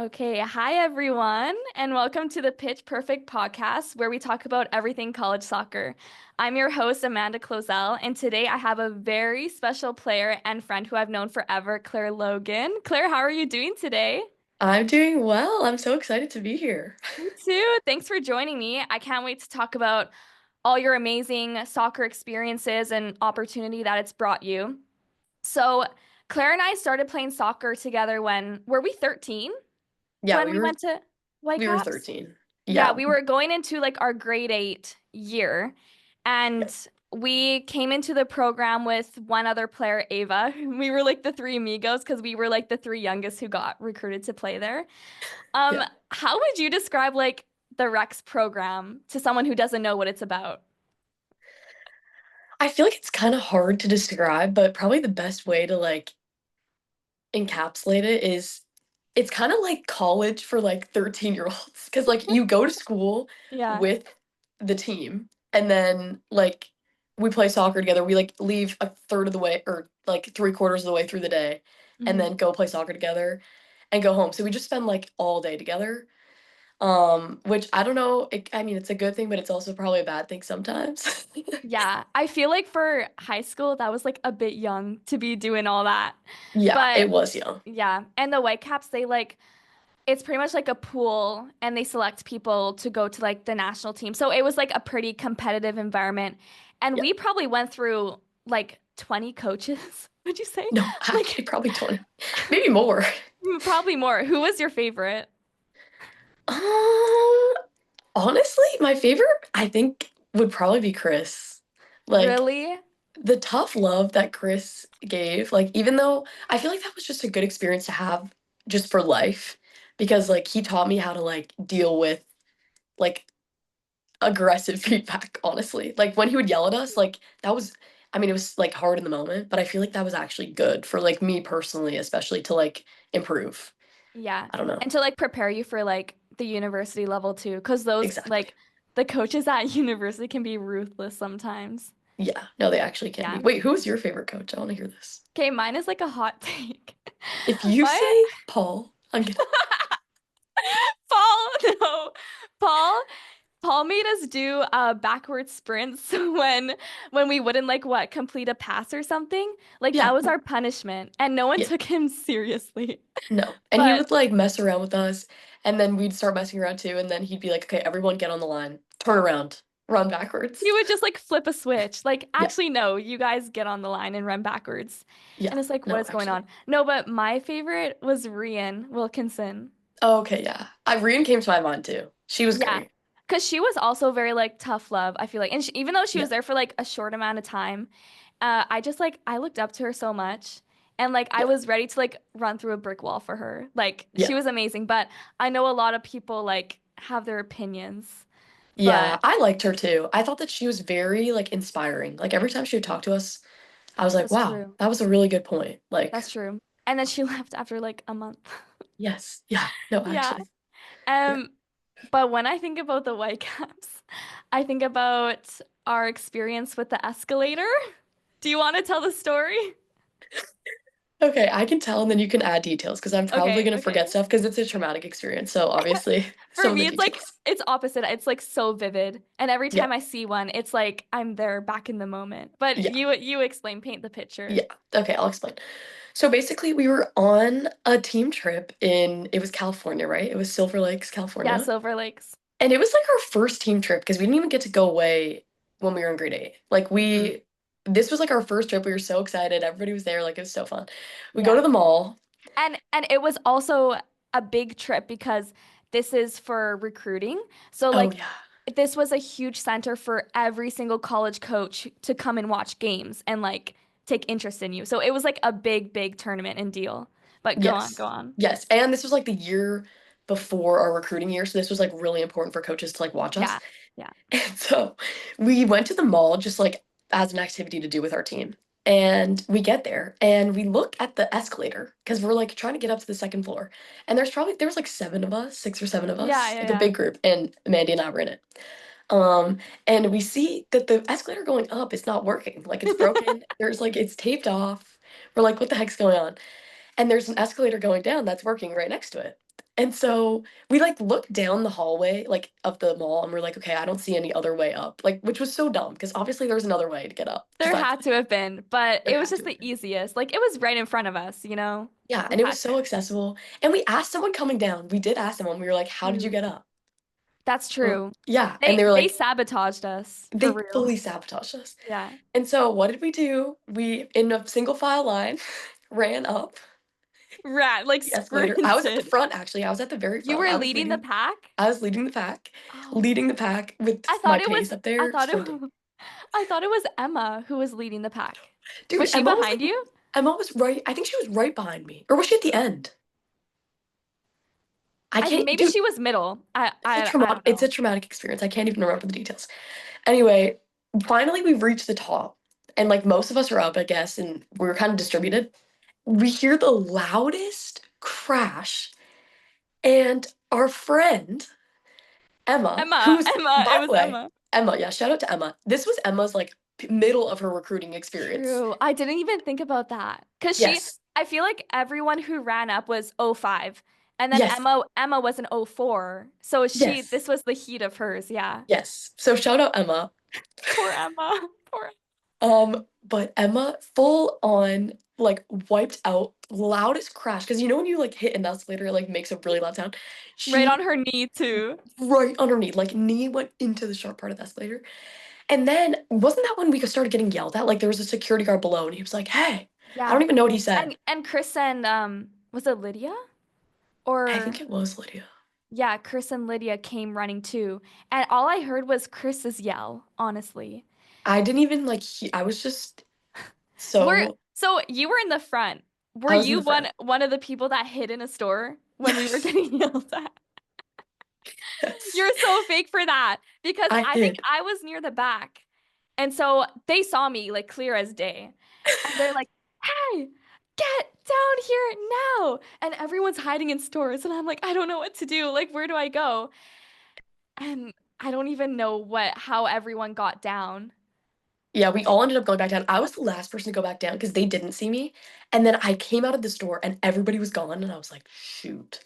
Okay, hi everyone, and welcome to the Pitch Perfect podcast where we talk about everything college soccer. I'm your host, Amanda Closell, and today I have a very special player and friend who I've known forever, Claire Logan. Claire, how are you doing today? I'm doing well. I'm so excited to be here. Me too. Thanks for joining me. I can't wait to talk about all your amazing soccer experiences and opportunity that it's brought you. So, Claire and I started playing soccer together when were we 13? Yeah, When we we were went to we were Whitecaps? 13. Yeah, Yeah. we were going into like our grade 8 year, and Yes. we came into the program with one other player, Ava. We were like the three amigos because we were like the three youngest who got recruited to play there. Um, Yeah. how would you describe like the Rex program to someone who doesn't know what it's about? I feel like it's kind of hard to describe, but probably the best way to like encapsulate it is it's kind of like college for like 13-year-olds because like you go to school Yeah. with the team and then like we play soccer together. We like leave a third of the way or like three-quarters of the way through the day and Mhm. then go play soccer together and go home. So we just spend like all day together. Which I don't know, I mean, it's a good thing, but it's also probably a bad thing sometimes. Yeah, I feel like for high school, that was like a bit young to be doing all that. Yeah, But it was young. yeah, and the Whitecaps, they like it's pretty much like a pool and they select people to go to like the national team. So it was like a pretty competitive environment. And Yeah. we probably went through like 20 coaches, would you say? No, Like actually probably 20, maybe more. probably more. Who was your favorite? Um, Honestly, my favorite, I think, would probably be Chris. Like, Really? the tough love that Chris gave, like, even though I feel like that was just a good experience to have just for life, because, like, he taught me how to, like, deal with, like, aggressive feedback, honestly. Like, when he would yell at us, like, that was I mean, it was, like, hard in the moment, but I feel like that was actually good for, like, me personally, especially to, like, improve. Yeah. I don't know. And to like prepare you for like the university level too, because those Exactly. like the coaches at university can be ruthless sometimes. Yeah. No, they actually can be. Yeah. Wait, who's your favorite coach? I wanna hear this. Okay, mine is like a hot take. If you My say Paul, I'm kidding. Paul, no. Paul Paul made us do backward sprints when we wouldn't like what complete a pass or something. Like that Yeah. was our punishment, and no one Yeah. took him seriously. No. And he But would, like, mess around with us, and then we'd start messing around too, and then he'd be like, "Okay, everyone get on the line. Turn around. Run he backwards." would just like flip a switch. Like, Yeah. actually, no, you guys get on the line and run backwards. Yeah. And it's like, what No, is going actually. on? No, but my favorite was Rian Wilkinson. Oh, okay, yeah. Irene came to my mind too. She was Yeah, great. because she was also very like tough love, I feel like. And even though she Yeah. was there for like a short amount of time, I just like I looked up to her so much. And like I Yeah. was ready to like run through a brick wall for her. Like she Yeah. was amazing, but I know a lot of people like have their opinions. Yeah, But I liked her too. I thought that she was very, like, inspiring. Like, every time she would talk to us, I was like, that's "Wow, true. that was a really good point." Like, That's true. And then she left after like a month. yes. Yeah. No, Yeah. actually. Yeah. Um, but when I think about the Whitecaps, I think about our experience with the escalator. Do you want to tell the story? Okay, I can tell, and then you can add details because 'cause I'm probably Okay, gonna okay. forget stuff because it's a traumatic experience, so obviously, For some of the me, it's like details. it's opposite. It's like so vivid. And every Yeah. time I see one, it's like I'm there back in the moment. But Yeah. you explain, paint the picture. Yeah. Okay, I'll explain. So, basically, we were on a team trip in it was California, right? It was Silver Lakes, Yeah, California. Silver Lakes. And it was, like, our first team trip because we didn't even get to go away when we were in grade 8. Like, Mhm. we this was, like, our first trip, we were so excited, everybody was there, like, it was so fun. We go Yeah. to the mall. And it was also a big trip because this is for recruiting. So Oh, like yeah. this was a huge center for every single college coach to come and watch games and like take interest in you. So it was like a big, big tournament and deal. But go on, go Yes. on. Yes, and this was, like, the year before our recruiting year, so this was, like, really important for coaches to, like, watch us. Yeah. Yeah. And so we went to the mall just like as an activity to do with our team. And we get there and we look at the escalator because we're like trying to get up to the second floor. And there was like seven of us, six or seven of Yeah, us, yeah, like a yeah. big group, and Mandy and I were in it. And we see that the escalator going up is not working. Like it's broken. There's like it's taped off. We're like, what the heck's going on? And there's an escalator going down that's working right next to it. And so we like looked down the hallway like of the mall and we're like, okay, I don't see any other way up. Like, which was so dumb because obviously there was another way to get up There besides had to have been, but there it was had to just have the been. easiest. Like it was right in front of us, you know? Yeah, We and it had was so accessible. And we asked someone coming down. We did ask someone. We were like, how did you to. get up? That's true. Yeah, and They they were they like, sabotaged us for they real. fully sabotaged us. Yeah. And so what did we do? We, in a single file line, ran up Rat like the escalator. I was at the sprinted. front, actually. I was at the very You front. were leading the pack? I was Oh, leading the pack I with my thought it was pace up I there, thought it sprinting. I thought it was Emma who was leading the pack. Dude, Was she behind you? Emma was right. I think she was right behind me. Or was she at the end? I I can't, maybe dude, she was middle. I don't it's a know. traumatic experience. I can't even remember the details. Anyway, finally we reached the top. And like most of us are up, I guess, and we were kind of distributed. We hear the loudest crash, and our friend Emma, who's It by was the way, Emma. Emma, yeah, shout out to Emma. This was Emma's like middle of her recruiting experience. True. I didn't even think about that. Yes, I feel like everyone who ran up was 05. And then yes, Emma was an 04. So yes, this was the heat of hers. Yeah. yes. So shout out Emma. Poor Emma. Poor But Emma full on like wiped out loudest crash because you know when you like hit an escalator, it like makes a really loud sound. right She on her knee too. right underneath, like knee went into the sharp part of the escalator. And then wasn't that when we started getting yelled at? Like there was a security guard below and he was like, "Hey," I don't Yeah. even know what he said. And Chris and was it Lydia? I Or think it was Lydia. yeah, Chris and Lydia came running too. And all I heard was Chris's yell, honestly. I didn't even like I was just We're so so you were in the front. Were I was in you the front. one of the people that hid in a store when we were Yes. getting yelled at? Yes. You're so fake for that because I I think did. I was near the back. And so they saw me like clear as day. And they're like, "Hey, get down here now." And everyone's hiding in stores and I'm like, "I don't know what to do. Like, where do I go?" And I don't even know how everyone got down. Yeah, we all ended up going back down. I was the last person to go back down because they didn't see me. And then I came out of the store and everybody was gone. And I was like, shoot.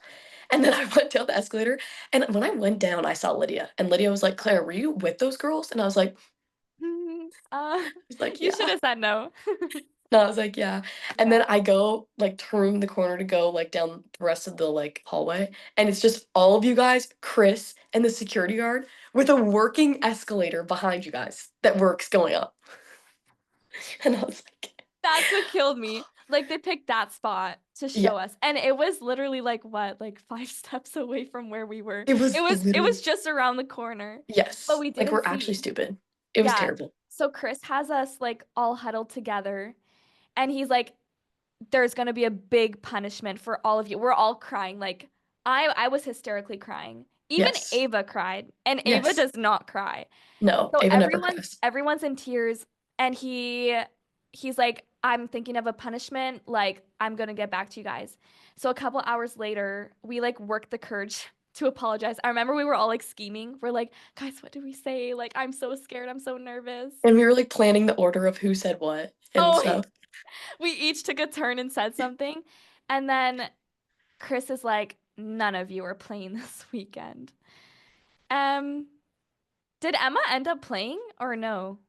And then I went down the escalator. And when I went down, I saw Lydia. And Lydia was like, Claire, were you with those girls? And Uh, I was like, you should yeah. have said no. And I was like, yeah. And then Yeah. I go like turn the corner to go like down the rest of the like hallway. And it's just all of you guys, Chris, and the security guard with a working escalator behind you guys that works going up. And I was like, That's what killed me. Like they picked that spot to yeah, show us. And it was literally like what, like 5 steps away from where we were. it was It was literally. just around the corner. But Yes, we like, didn't we're actually see. stupid. It was Yeah. terrible. So Chris has us like all huddled together and he's like, there's gonna be a big punishment for all of you. We're all crying. Like I was hysterically crying. Even Yes. Ava cried, and Ava Yes. does not cry. No, So Ava never cries. everyone's in tears and he's like, I'm thinking of a punishment, like I'm gonna get back to you guys. So a couple hours later, we like worked the courage to apologize. I remember we were all like scheming. We're like, guys, what do we say? Like, I'm so scared, I'm so nervous. And we were, like, planning the order of who said what and Oh, stuff. we each took a turn and said something. And then Chris is like, none of you are playing this weekend. Um, did Emma end up playing or no?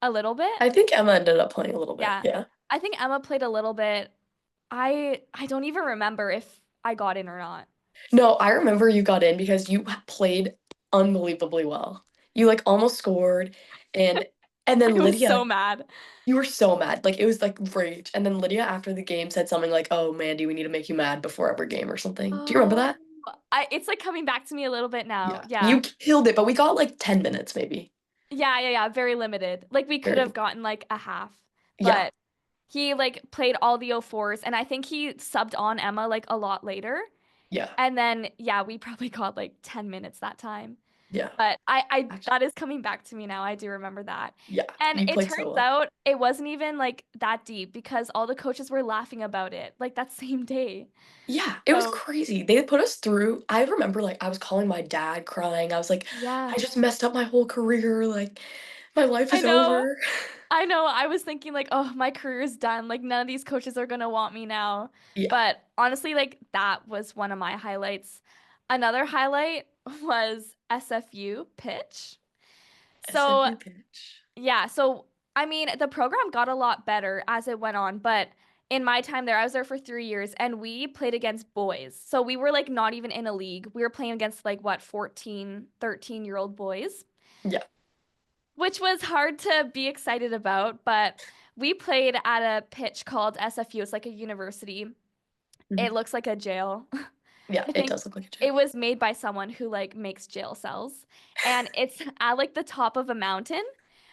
A little bit? I think Emma ended up playing a little bit, Yeah. yeah. I think Emma played a little bit. I don't even remember if I got in or not. No, I remember you got in because you played unbelievably well. You, like, almost scored, and then I was so Lydia, mad. you were so mad, like, it was, like, rage, and then Lydia after the game said something like, "Oh, Mandy, we need to make you mad before every game," or something. Do you remember Oh, that? it's like coming back to me a little bit now. Yeah. Yeah. You killed it, but we got, like, 10 minutes maybe. Yeah. Very limited. Like we could Very have gotten like a half, yeah, but he like played all the 04s and I think he subbed on Emma like a lot later. yeah, And then yeah, we probably got like 10 minutes that time. yeah. But I Actually, that is coming back to me now. I do remember that. yeah, And you it played so turns well. out it wasn't even like that deep because all the coaches were laughing about it like that same day. Yeah, it was So, crazy. They put us through I remember, like, I was calling my dad crying. I was like, yeah. "I just messed up my whole career," like, My life I is know. over. I know. I was thinking like, oh, my career's done. Like none of these coaches are gonna want me now. Yeah, But honestly, like that was one of my highlights. Another highlight was SFU pitch. So SFU pitch. yeah, so I mean, the program got a lot better as it went on, but in my time there, I was there for 3 years and we played against boys. So we were like not even in a league. We were playing against like what, 14, 13-year-old boys, Yeah. which was hard to be excited about, but we played at a pitch called SFU. It's like a university. It Mhm. looks like a jail. Yeah, I it think does look like a jail. it was made by someone who like makes jail cells. And it's at like the top of a mountain.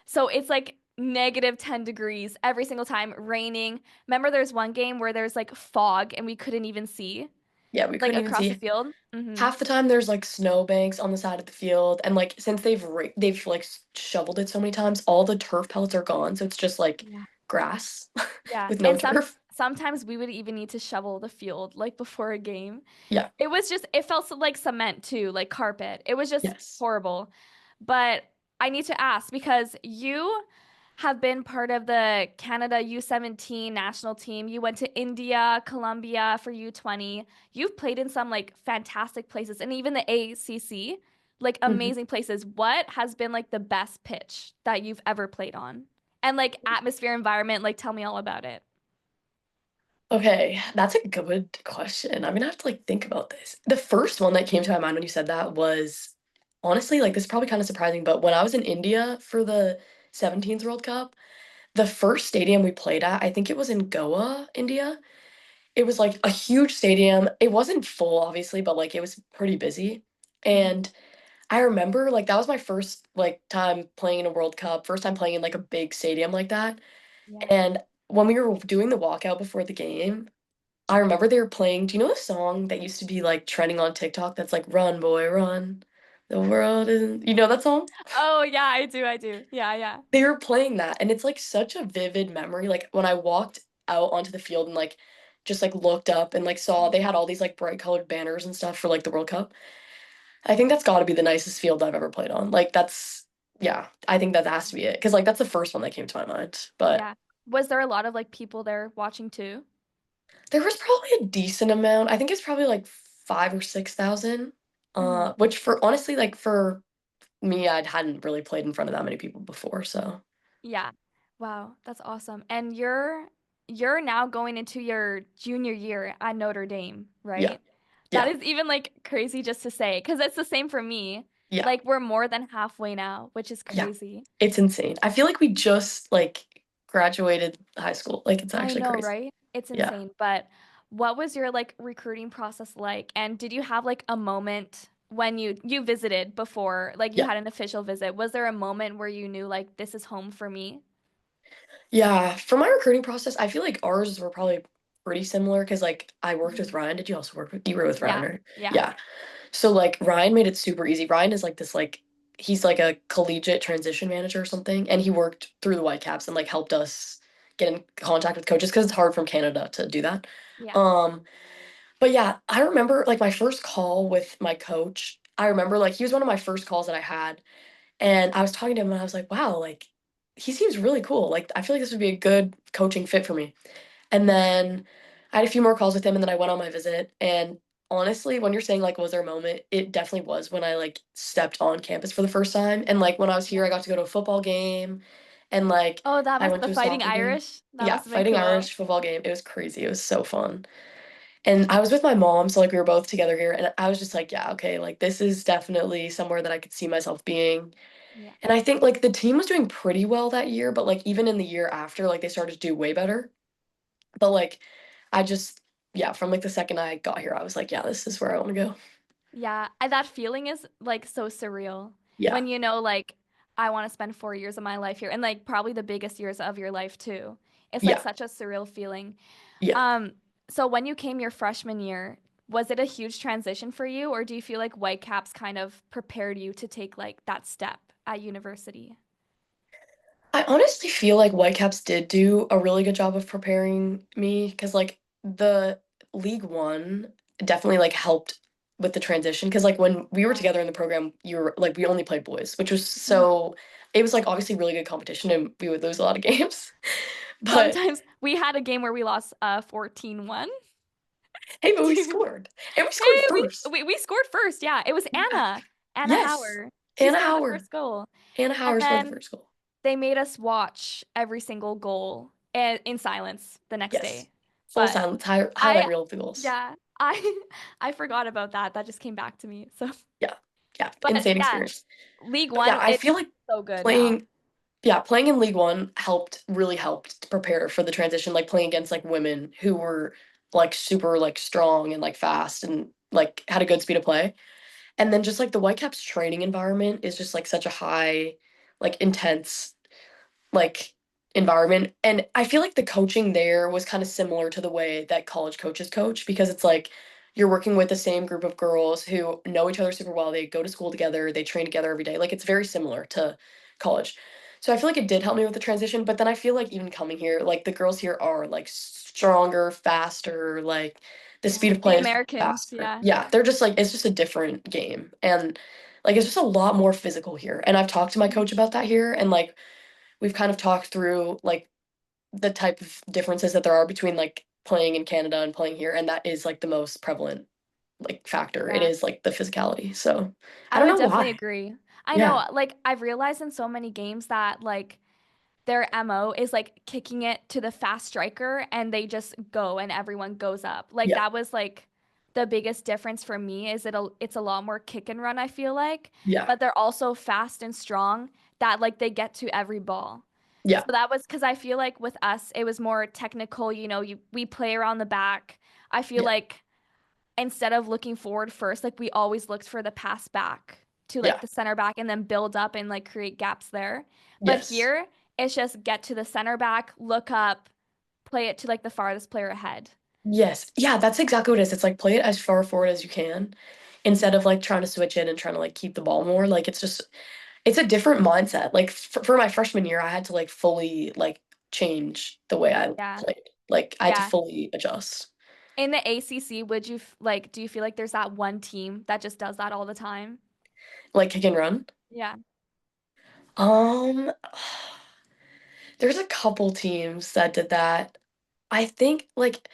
So it's like -10 degrees every single time, raining. Remember there's one game where there's like fog and we couldn't even see Yeah, we like couldn't even across the see. field. Half the time there's like snowbanks on the side of the field, and like since they've like shoveled it so many times, all the turf pellets are gone, so it's just like Yeah. grass Yeah. with no And turf. sometimes we would even need to shovel the field like before a game. Yeah. It was just, it felt like cement too, like carpet. It was just Yes. horrible. But I need to ask because you have been part of the Canada U17 national team. You went to India, Colombia for U20. You've played in some like fantastic places and even the ACC, like Mhm. amazing places. What has been like the best pitch that you've ever played on? And like atmosphere, environment, like tell me all about it. Okay, that's a good question. I'm gonna have to like think about this. The first one that came to my mind when you said that was honestly like this is probably kind of surprising, but when I was in India for the 17th World Cup, the first stadium we played at, I think it was in Goa, India. It was like a huge stadium. It wasn't full, obviously, but like it was pretty busy. Mhm. And I remember like that was my first like time playing in a World Cup, first time playing in like a big stadium like that. Yeah. And when we were doing the walkout before the game, I remember they were playing, do you know the song that used to be like trending on TikTok that's like Run Boy Run? The world isn't, you know that song? Oh yeah, I do, I do. Yeah, yeah. They were playing that and it's like such a vivid memory. Like when I walked out onto the field and like just like looked up and like saw they had all these like bright colored banners and stuff for like the World Cup. I think that's got to be the nicest field I've ever played on. Like that's yeah, I think that has to be it because like that's the first one that came to my mind. But Yeah. Was there a lot of like people there watching too? there was probably a decent amount. I think it's probably like 5 or 6,000. Hmm. Which for honestly like for me, I hadn't really played in front of that many people before. So Yeah. Wow, that's awesome. And you're now going into your junior year at Notre Dame, yeah, right? That yeah, is even like crazy just to say, because it's the same for me. yeah. Like we're more than halfway now, which is Yeah, crazy. it's insane. I feel like we just, like, graduated high school, like, it's I actually know, crazy. right? It's Yeah, insane. But what was your like recruiting process like? And did you have like a moment when you visited before, like you yeah, had an official visit? Was there a moment where you knew like this is home for me? yeah, for my recruiting process, I feel like ours were probably pretty similar because like, I worked with Mhm. Ryan. Did you also work with you were with Ryan, Yeah. right? Yeah. Yeah. So, like, Ryan made it super easy. Ryan is, like, this, like he's, like, a collegiate transition manager or something, and he worked through the Whitecaps and, like, helped us get in contact with coaches because it's hard from Canada to do that. Yeah. Um, but yeah, I remember, like, my first call with my coach, I remember, like, he was one of my first calls that I had, and I was talking to him and I was like, "Wow, like, he seems really cool, like, I feel like this would be a good coaching fit for me." And then I had a few more calls with him, and then I went on my visit, and honestly, when you're saying, like, was there a moment, it definitely was when I, like, stepped on campus for the first time, and, like, when I was Yeah. here, I got to go to a football game, and, like, Oh, that I must went the to a Fighting soccer game. Irish. That Yeah, must have been Fighting cool. Irish football game, it was crazy, it was so fun. And I was with my mom, so, like, we were both together here, and I was just like, "Yeah, okay, like, this is definitely somewhere that I could see myself being." Yeah. And I think, like, the team was doing pretty well that year, but, like, even in the year after, like, they started to do way better. But, like, I just yeah, from, like, the second I got here, I was like, "Yeah, this is where I wanna go." Yeah. And that feeling is like so surreal Yeah. when you know like I want to spend 4 years of my life here and like probably the biggest years of your life too. It's like Yeah. such a surreal feeling. Yeah. Um, so when you came your freshman year, was it a huge transition for you, or do you feel like Whitecaps kind of prepared you to take like that step at university? I honestly feel like Whitecaps did do a really good job of preparing me because, like, the League One definitely, like, helped, with the transition because like when we were Yeah. together in the program, you were like we only played boys, which was Mhm. so it was like obviously really good competition and we would lose a lot of games. But Sometimes we had a game where we lost 14-1. hey, but we Do you- scored. And we Hey, scored we, first. we we scored first. Yeah, it was Yeah. Anna Yes. Hauer. She Anna scored the Howard. first goal. Anna And Howard scored the then first goal. they made us watch every single goal in silence the next Yes. day. Full But silence, highlight I, reel of the goals. yeah, I I forgot about that. That just came back to me. So, Yeah. Yeah. but Insane yeah, experience. League But yeah, One, I it's feel like so good now. playing yeah, playing in League One really helped to prepare for the transition, like playing against like women who were like super like strong and like fast and like had a good speed of play. And then just like the Whitecaps training environment is just like such a high, like intense like environment. And I feel like the coaching there was kind of similar to the way that college coaches coach because it's like you're working with the same group of girls who know each other super well. They go to school together, they train together every day. Like it's very similar to college. So I feel like it did help me with the transition, but then I feel like even coming here, like the girls here are like stronger, faster, like the Yeah, speed of the play is Americans, faster. yeah. Yeah, they're just like it's just a different game. And like it's just a lot more physical here. And I've talked to my Mhm. coach about that here and like we've kind of talked through like the type of differences that there are between like playing in Canada and playing here, and that is like the most prevalent like factor. It Yeah. is like the physicality. So I I don't would know definitely why. agree. I Yeah, know, like I've realized in so many games that like their MO is like kicking it to the fast striker and they just go and everyone goes up. Like yeah, that was like the biggest difference for me is it's a lot more kick and run, I feel like, yeah, but they're also fast and strong that like they get to every ball. So yeah, that was because I feel like with us it was more technical, we play around the back. I feel yeah, like instead of looking forward first, like we always looked for the pass back to like yeah. the center back and then build up and like create gaps there. But Yes. here, it's just get to the center back, look up, play it to like the farthest player ahead. Yes. Yeah, that's exactly what it is. It's like play it as far forward as you can instead of like trying to switch in and trying to like keep the ball more. Like it's just it's a different mindset. Like for my freshman year, I had to like fully like change the way I Yeah. played. Like I had to Yeah. fully adjust. In the ACC, would you like, do you feel like there's that one team that just does that all the time? Like kick and run. Yeah. Um, there's a couple teams that did that. I think like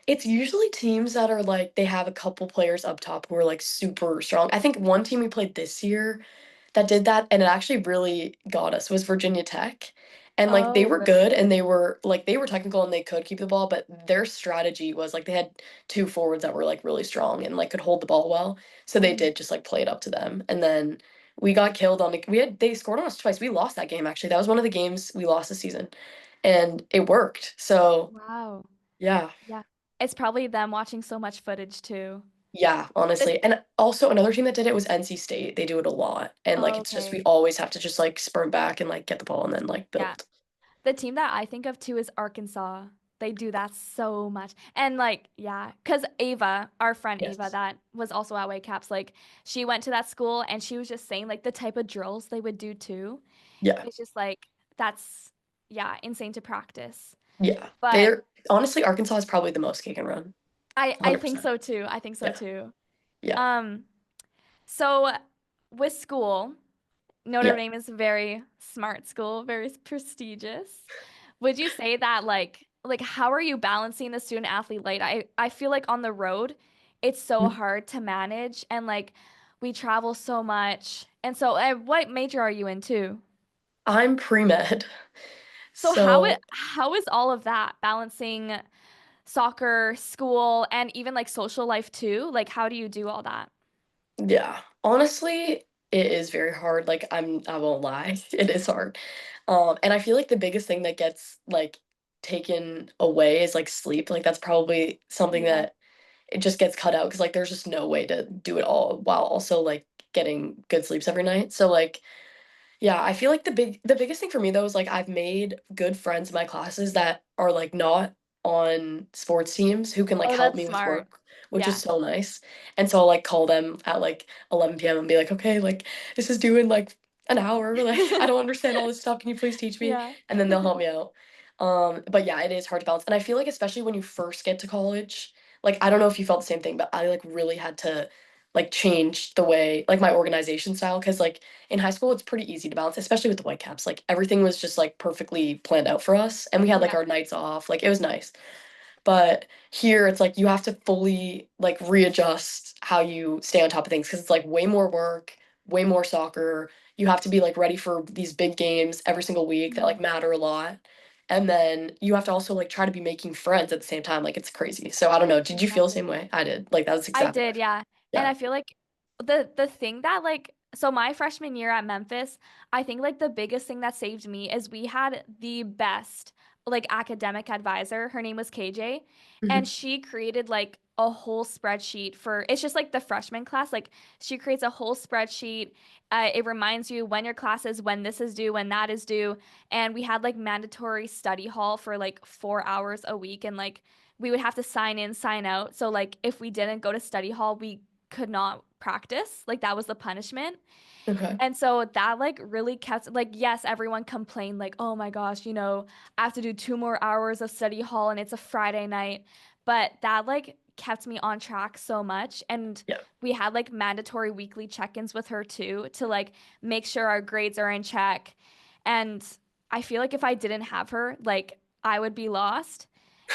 it's usually teams that are like they have a couple players up top who are like super strong. I think one team we played this year that did that and it actually really got us was Virginia Tech. And like they Oh, were good really? and they were technical and they could keep the ball, but their strategy was like they had two forwards that were like really strong and like could hold the ball well. So they Mhm. did just like play it up to them. And then we got killed on the we had they scored on us twice. We lost that game actually. That was one of the games we lost this season. And it worked. So Wow. yeah. Yeah. It's probably them watching so much footage too. Yeah, The, honestly. And also another team that did it was NC State. They do it a lot. And like oh, it's just we okay. always have to just like sprint back and like get the ball and then like Yeah. build. The team that I think of too is Arkansas. They do that so much. And like, yeah, because Ava, our friend Ava, Yes. that was also at Whitecaps, like she went to that school and she was just saying like the type of drills they would do too. Yeah. It's just like that's yeah, insane to practice. Yeah. But They're honestly Arkansas is probably the most kick and run. I think 100%. so too. I think so Yeah. too. Yeah. Um, so with school, Notre Yeah. Dame is a very smart school, very prestigious. Would you say that like how are you balancing the student athlete life? I feel like on the road it's so hard to manage and like we travel so much. And so what major are you in too? I'm pre-med. So So how is all of that balancing soccer, school, and even like social life too? Like how do you do all that? yeah. Honestly, it is very hard. Like I won't lie. It is hard. And I feel like the biggest thing that gets like taken away is like sleep. Like that's probably something Yeah. that it just gets cut out because like there's just no way to do it all while also like getting good sleeps every night. So like yeah, I feel like the biggest thing for me though is like I've made good friends in my classes that are like not on sports teams who can like Oh, help that's me with smart. work, which is Yeah. so nice. And so I'll like call them at like 11 p.m. and be like, okay, like this is due in like an hour. Like I don't understand all this stuff. Can you please teach me? Yeah. And then they'll help me out. But yeah, it is hard to balance. And I feel like especially when you first get to college, like I don't know if you felt the same thing, but I like really had to like change the way like my organization style because like in high school it's pretty easy to balance, especially with the Whitecaps. Like everything was just like perfectly planned out for us, and we had like Yeah. our nights off. Like it was nice. But here it's like you have to fully like readjust how you stay on top of things because it's like way more work, way more soccer. You have to be like ready for these big games every single week that like Mhm. matter a lot. And then you have to also like try to be making friends at the same time. Like it's crazy. So I don't know. Did you feel the Exactly. same way? I did. Like that was I exactly did, what yeah. And yeah. I feel like the thing that like so my freshman year at Memphis, I think like the biggest thing that saved me is we had the best like academic advisor. Her name was KJ, and Mhm. she created like a whole spreadsheet for it's just like the freshman class. Like she creates a whole spreadsheet. It reminds you when your class is, when this is due, when that is due. And we had like mandatory study hall for like 4 hours a week, and like we would have to sign in, sign out. So like if we didn't go to study hall, we could not practice. Like that was the punishment. Okay. And so that like really kept like yes, everyone complained like, "Oh my gosh, I have to do 2 more hours of study hall and it's a Friday night." But that like kept me on track so much, and Yeah. we had like mandatory weekly check-ins with her too to like make sure our grades are in check. And I feel like if I didn't have her, like I would be lost.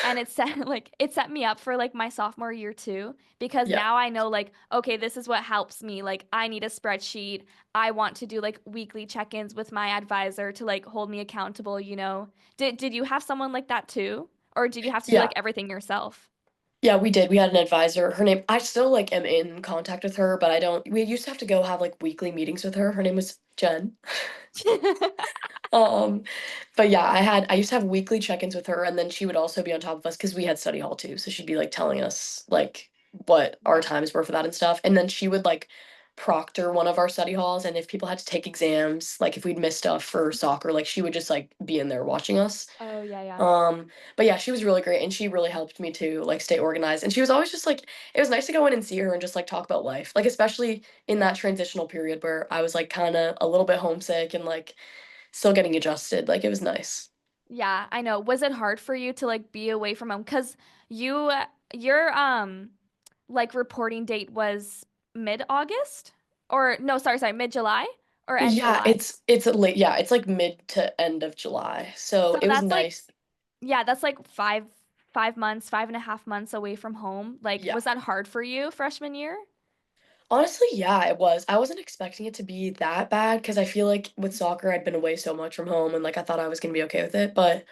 And it set like it set me up for like my sophomore year too, because Yeah. now I know like okay, this is what helps me. Like I need a spreadsheet. I want to do like weekly check-ins with my advisor to like hold me accountable. Did you have someone like that too? Or did you have to do like Yeah. everything yourself? Yeah, we did. We had an advisor. Her name, I still like am in contact with her, but I don't, we used to have to go have like weekly meetings with her. Her name was Jen. Um, but yeah, I used to have weekly check-ins with her, and then she would also be on top of us because we had study hall too. So she'd be like telling us like what our Yeah. times were for that and stuff. And then she would like proctor one of our study halls, and if people had to take exams, like if we'd miss stuff for soccer, like she would just like be in there watching us. Oh, yeah, yeah. Um, but yeah, she was really great and she really helped me to like stay organized. And she was always just like it was nice to go in and see her and just like talk about life. Like especially in that transitional period where I was like kind of a little bit homesick and like still getting adjusted. Like it was nice. Yeah, I know. Was it hard for you to like be away from home? 'Cause you your like reporting date was mid-August? Or no, sorry, mid-July or end Yeah, July? it's a late yeah, it's like mid to end of July. So So it was that's like nice. yeah, that's like 5 months, 5.5 months away from home. Like, Yeah. was that hard for you freshman year? Honestly, yeah, it was. I wasn't expecting it to be that bad because I feel like with soccer I'd been away so much from home and like I thought I was gonna be okay with it. But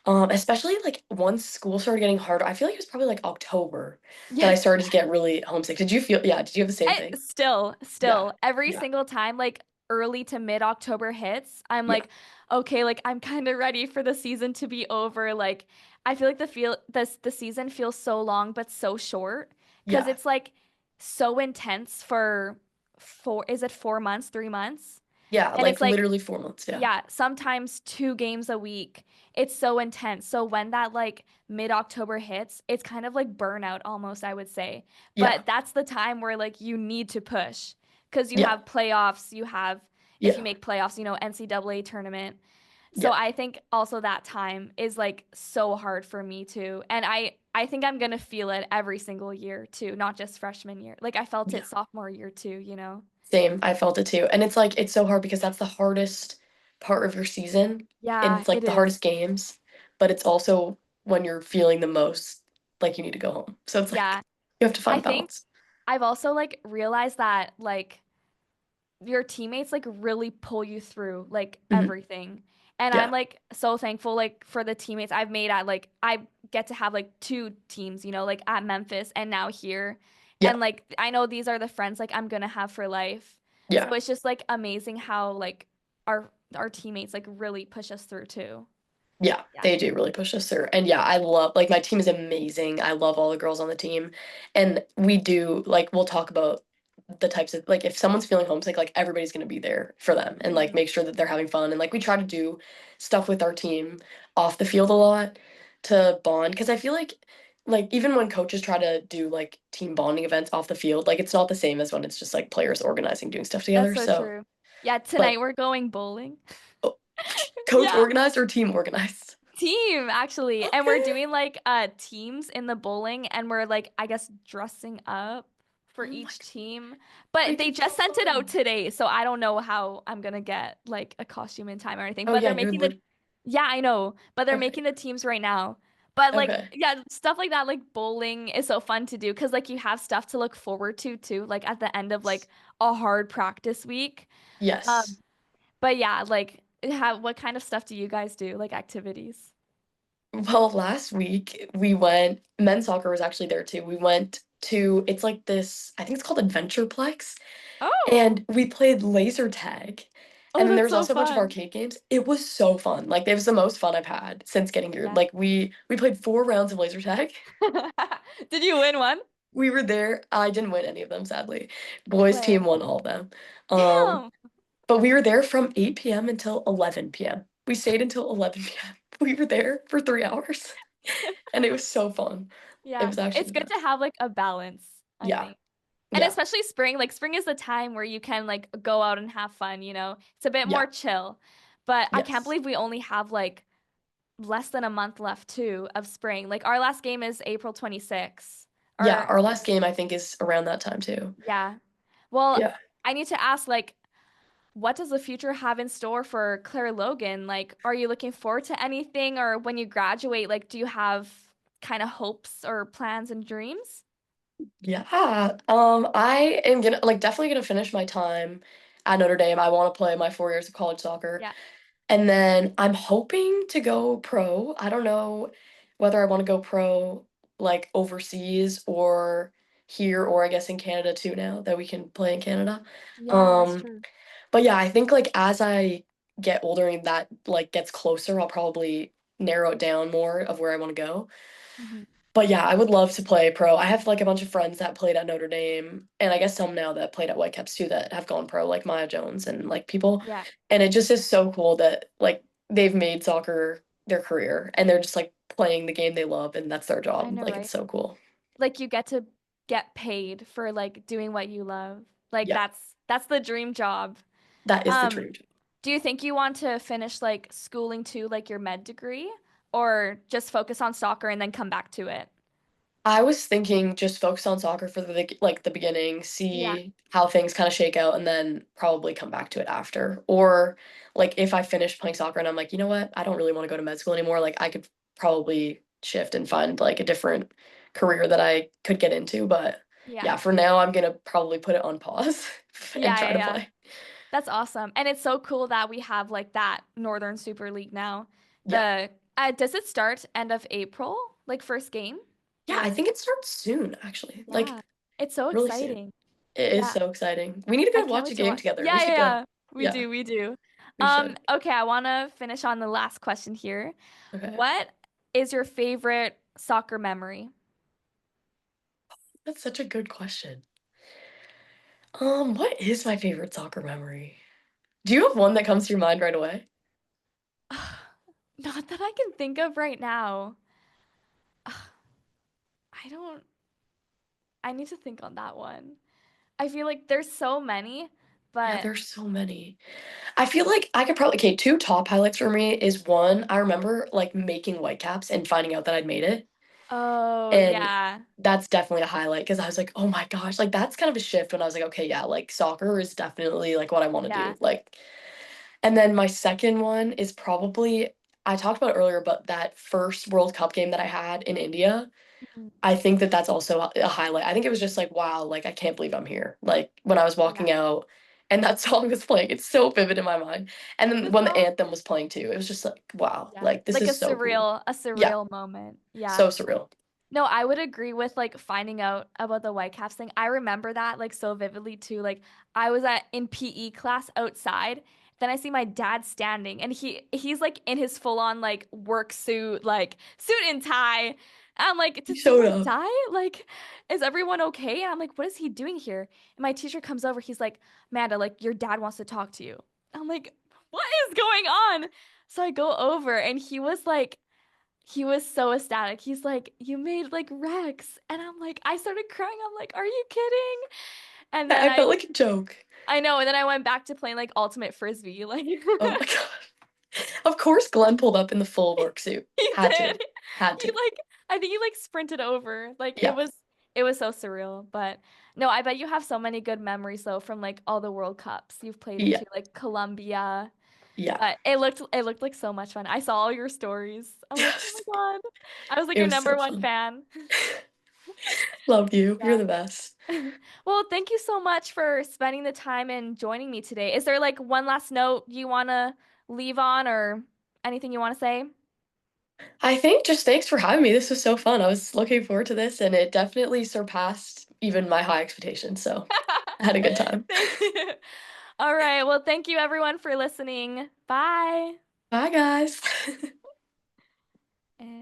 especially like once school started getting harder, I feel like it was probably like October that Yeah. I started to get really homesick. Did you feel, yeah, did you have the same I thing? still, Yeah, still, every yeah, single time like early to mid-October hits, I'm yeah, like, okay, like I'm kind of ready for the season to be over. Like I feel like the season feels so long but so short because yeah, it's like so intense for is it 4 months, 3 months? yeah, And it's like like literally 4 months. Yeah, yeah, sometimes 2 games a week. It's so intense. So when that like mid-October hits, it's kind of like burnout almost, I would say. yeah, But that's the time where like you need to push because you yeah, have playoffs, you have if you yeah, make playoffs, NCAA tournament. So yeah, I think also that time is like so hard for me too. And I think I'm gonna feel it every single year too, not just freshman year. Like I felt yeah. it sophomore year too. Same. I felt it too. And it's like it's so hard because that's the hardest part of your season. And Yeah, it's it like the is. hardest games, but it's also when you're feeling the most like you need to go home. So it's like Yeah. you have to I find think balance. I've also like realized that like your teammates like really pull you through like Hmm. everything. And I'm Yeah. like so thankful like for the teammates I've made at like I get to have like two teams, like at Memphis and now here. Yeah. And like I know these are the friends like I'm gonna have for life. So Yeah. it's just like amazing how like our teammates like really push us through too. Yeah, Yeah. they do really push us through. And yeah, I love like my team is amazing. I love all the girls on the team. And we do like we'll talk about the types of like if someone's feeling homesick, like everybody's gonna be there for them and like Mhm. make sure that they're having fun. And like we try to do stuff with our team off the field a lot to bond. Cause I feel like even when coaches try to do like team bonding events off the field, like it's not the same as when it's just like players organizing doing stuff That's together. so So true. Yeah, but tonight we're going bowling. oh, coach Yeah. organized or team organized? Team, actually. And we're Okay. doing like teams in the bowling and we're like I guess dressing up for Oh my each God. team. But Wait, they that's so just sent it out fun. today, so I don't know how I'm gonna get like a costume in time or anything. Oh But yeah, they're you're making the lit. yeah, I know, but they're Okay. making the teams right now. But like Okay. yeah, stuff like that, like bowling is so fun to do because like you have stuff to look forward to too, like at the end of like a hard practice week. Um, Yes. but yeah, like what kind of stuff do you guys do, like activities? Well, last week we went, men's soccer was actually there too. We went to, it's like this, I think it's called Adventureplex, Oh, and we played laser tag. oh, And then there that's was so also a bunch of fun. arcade games. It was so fun. Like it was the most fun I've had since getting here. Yeah. Like we played 4 rounds of laser tag. Did you win one? We were there. I didn't win any of them, sadly. Boys Claire. team won all of them. Um, Damn. but we were there from 8 p.m. until 11 p.m. We stayed until 11 p.m. We were there for 3 hours, and it was so fun. It Yeah, was actually it's the good to best. have like a balance, I Yeah, think. And yeah, especially spring, like spring is the time where you can like go out and have fun, you know? It's a bit yeah, more chill. But I can't yes. believe we only have like less than a month left too of spring. Like our last game is April 26th. Yeah, Or our last game I think is around that time too. yeah. Well, Yeah. I need to ask like what does the future have in store for Claire Logan? Like, are you looking forward to anything or when you graduate, like do you have kind of hopes or plans and dreams? Yeah. I am gonna like definitely gonna finish my time at Notre Dame. I want to play my 4 years of college soccer. Yeah. And then I'm hoping to go pro. I don't know whether I want to go pro like overseas or here or I guess in Canada too now that we can play in Canada. Yeah, that's Um, true. but yeah, I think like as I get older and that like gets closer, I'll probably narrow it down more of where I want to go. Mhm. But yeah, I would love to play pro. I have like a bunch of friends that played at Notre Dame, and I guess some now that played at Whitecaps too that have gone pro, like Maya Jones and like people. Yeah, And it just is so cool that like they've made soccer their career and they're just like playing the game they love and that's their I job. know, Like it's right? so cool. Like you get to get paid for like doing what you love. Like Yeah, that's the dream job. that is the Um, dream job. do you think you want to finish like schooling to like your med degree or just focus on soccer and then come back to it? I was thinking just focus on soccer for the beginning, Yeah. see how things kind of shake out, and then probably come back to it after. Or like if I finish playing soccer and I'm like, you know what, I don't really want to go to med school anymore, like I could probably shift and find like a different career that I could get into. But Yeah. yeah, for now I'm gonna probably put it on pause and Yeah, try yeah, to yeah. play. That's awesome. And it's so cool that we have like that Northern Super League now. Yeah. Does it start end of April? Like first game? Yeah, I think it starts soon, actually. Like Yeah. It's so really soon. exciting. It is Yeah. so exciting. We need to I go can't watch a wait to game watch. together. We Yeah, yeah, should go. yeah. We Yeah, do, we do. we should. Okay, I want to finish on the last question here. Okay. What is your favorite soccer memory? That's such a good question. What is my favorite soccer memory? Do you have one that comes to your mind right away? Not that I can think of right now. I don't, I need to think on that one. I feel like there's so many, Yeah, but there's so many. I feel like I could probably, okay, two top highlights for me is one, I remember like making Whitecaps and finding out that I'd made it. oh, And yeah. that's definitely a highlight because I was like, oh my gosh, like that's kind of a shift when I was like, okay, yeah, like soccer is definitely like what I want to Yeah. do. Like, and then my second one is probably, I talked about it earlier, but that first World Cup game that I had in India. Mhm. I think that that's also a highlight. I think it was just like, wow, like I can't believe I'm here. Like when I was Yeah. walking out and that song was playing, it's so vivid in my mind. And then The when the song? anthem was playing too, it was just like, wow, Yeah. like this Like is so cool. a Yeah, surreal moment. Yeah. so surreal. No, I would agree with like finding out about the Whitecaps thing. I remember that like so vividly too. Like I was at in PE class outside, then I see my dad standing and he's like in his full on like work suit, like suit and tie. I'm like, You did showed someone up. die? Like, is everyone okay? And I'm like, what is he doing here? And my teacher comes over, he's like, Amanda, like your dad wants to talk to you. I'm like, what is going on? So I go over and he was so ecstatic. He's like, "You made like Rex." And I'm like, I started crying. I'm like, "Are you kidding?" And then I felt like a joke. I know, and then I went back to playing like ultimate frisbee. Like Oh my god. Of course, Glenn pulled up in the full work suit. he Had to. did. Had He to. like I think he like sprinted over. Like Yeah. it was so surreal, but No, I bet you have so many good memories though from like all the World Cups you've played Yeah. into, like Colombia. Yeah. But it looked like so much fun. I saw all your stories. I'm like, oh my God. I was like It your was number so one fun. fan. Love you. You're Yeah. the best. Well, thank you so much for spending the time and joining me today. Is there like one last note you want to leave on or anything you want to say? I think just thanks for having me. This was so fun. I was looking forward to this, and it definitely surpassed even my high expectations. So I had a good time. Thank you. All right. Well, thank you everyone for listening. Bye. Bye, guys. And